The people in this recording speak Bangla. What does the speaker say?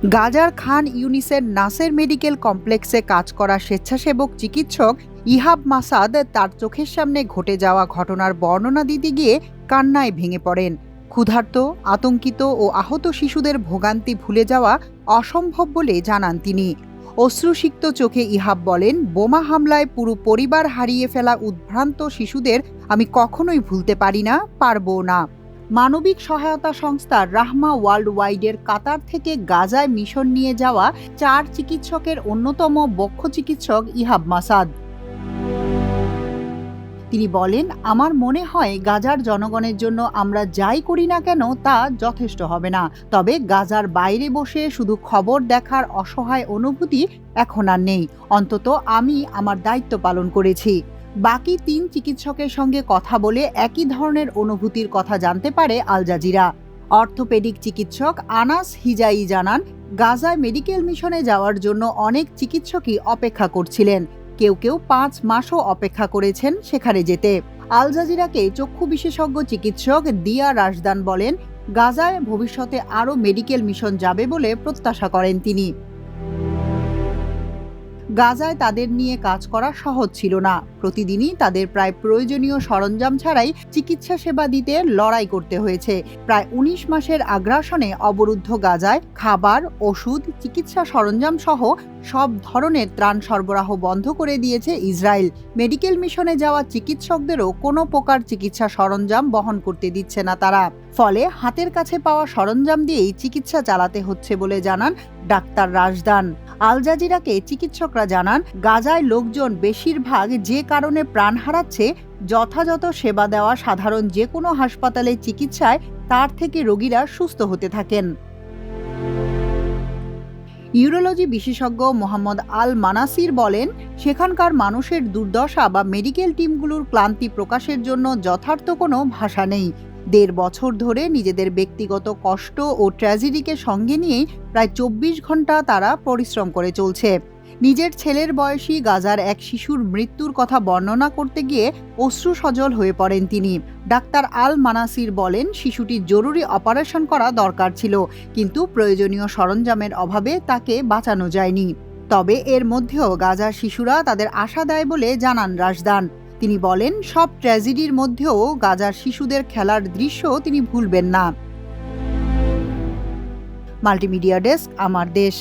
গাজার খান ইউনিসের নাসের মেডিকেল কমপ্লেক্সে কাজ করা স্বেচ্ছাসেবক চিকিৎসক ইহাব মাসাদ তার চোখের সামনে ঘটে যাওয়া ঘটনার বর্ণনা দিতে গিয়ে কান্নায় ভেঙে পড়েন। ক্ষুধার্ত, আতঙ্কিত ও আহত শিশুদের ভোগান্তি ভুলে যাওয়া অসম্ভব বলে জানান তিনি। অশ্রুসিক্ত চোখে ইহাব বলেন, বোমা হামলায় পুরো পরিবার হারিয়ে ফেলা উদ্ভ্রান্ত শিশুদের আমি কখনোই ভুলতে পারি না, পারবো না। মানবিক সহায়তা সংস্থা রাহমা ওয়ার্ল্ড ওয়াইডের কাতার থেকে গাজায় মিশন নিয়ে যাওয়া 4 চিকিৎসকের অন্যতম বক্ষ চিকিৎসক ইহাব মাসাদ। তিনি বলেন, আমার মনে হয় গাজার জনগণের জন্য আমরা যাই করি না কেন তা যথেষ্ট হবে না। তবে গাজার বাইরে বসে শুধু খবর দেখার অসহায় অনুভূতি এখন আর নেই। অন্তত আমি আমার দায়িত্ব পালন করেছি। বাকি 3 চিকিৎসকের সঙ্গে কথা বলে একই ধরনের অনুভূতির কথা জানতে পারে আল জাজিরা। অর্থোপেডিক চিকিৎসক আনাস হিজাই জানান, গাজায় মেডিকেল মিশনে যাওয়ার জন্য অনেক চিকিৎসকই অপেক্ষা করছিলেন। কেউ কেউ 5 মাসও অপেক্ষা করেছেন সেখানে যেতে। আল জাজিরাকে চক্ষু বিশেষজ্ঞ চিকিৎসক দিয়া রাশদান বলেন, গাজায় ভবিষ্যতে আরও মেডিকেল মিশন যাবে বলে প্রত্যাশা করেন তিনি। গাজায় তাদের নিয়ে কাজ করা সহজ ছিল না। প্রতিদিনই তাদের প্রায় প্রয়োজনীয় সরঞ্জাম ছাড়াই চিকিৎসা সেবা দিতে লড়াই করতে হয়েছে। প্রায় 19 মাসের আগ্রাসনে অবরুদ্ধ গাজায় খাবার, ওষুধ, চিকিৎসা সরঞ্জাম সহ সব ধরনের ত্রাণ সরবরাহ বন্ধ করে দিয়েছে ইসরায়েল। মেডিকেল মিশনে যাওয়া চিকিৎসকদেরও কোনো প্রকার চিকিৎসা সরঞ্জাম বহন করতে দিচ্ছে না তারা। ফলে হাতের কাছে পাওয়া সরঞ্জাম দিয়েই চিকিৎসা চালাতে হচ্ছে বলে জানান ডাক্তার রাশদান। আল জাজিরাকে চিকিৎসকরা জানান, গাজায় লোকজন বেশিরভাগ যে কারণে প্রাণ হারাচ্ছে, যথাযথ সেবা দেওয়া সাধারণ যে কোনো হাসপাতালে চিকিৎসায় তার থেকে রোগীরা সুস্থ হতে থাকেন। ইউরোলজি বিশেষজ্ঞ মোহাম্মদ আল মানাসির বলেন, সেখানকার মানুষের দুর্দশা বা মেডিকেল টিমগুলোর ক্লান্তি প্রকাশের জন্য যথার্থ কোনো ভাষা নেই। 1.5 বছর ধরে নিজেদের ব্যক্তিগত কষ্ট ও ট্র্যাজেডিকে সঙ্গে নিয়েই প্রায় 24 ঘন্টা তারা পরিশ্রম করে চলছে। নিজের ছেলের বয়সী গাজার এক শিশুর মৃত্যুর কথা বর্ণনা করতে গিয়ে অশ্রু সজল হয়ে পড়েন তিনি। ডাক্তার আল মানাসির বলেন, শিশুটির জরুরি অপারেশন করা দরকার ছিল, কিন্তু প্রয়োজনীয় সরঞ্জামের অভাবে তাকে বাঁচানো যায়নি। তবে এর মধ্যেও গাজার শিশুরা তাদের আশা দেয় বলে জানান রাশদান। তিনি বলেন, সব ট্র্যাজেডির মধ্যেও গাজার শিশুদের খেলার দৃশ্য তিনি ভুলবেন না। মাল্টিমিডিয়া ডেস্ক, আমার দেশ।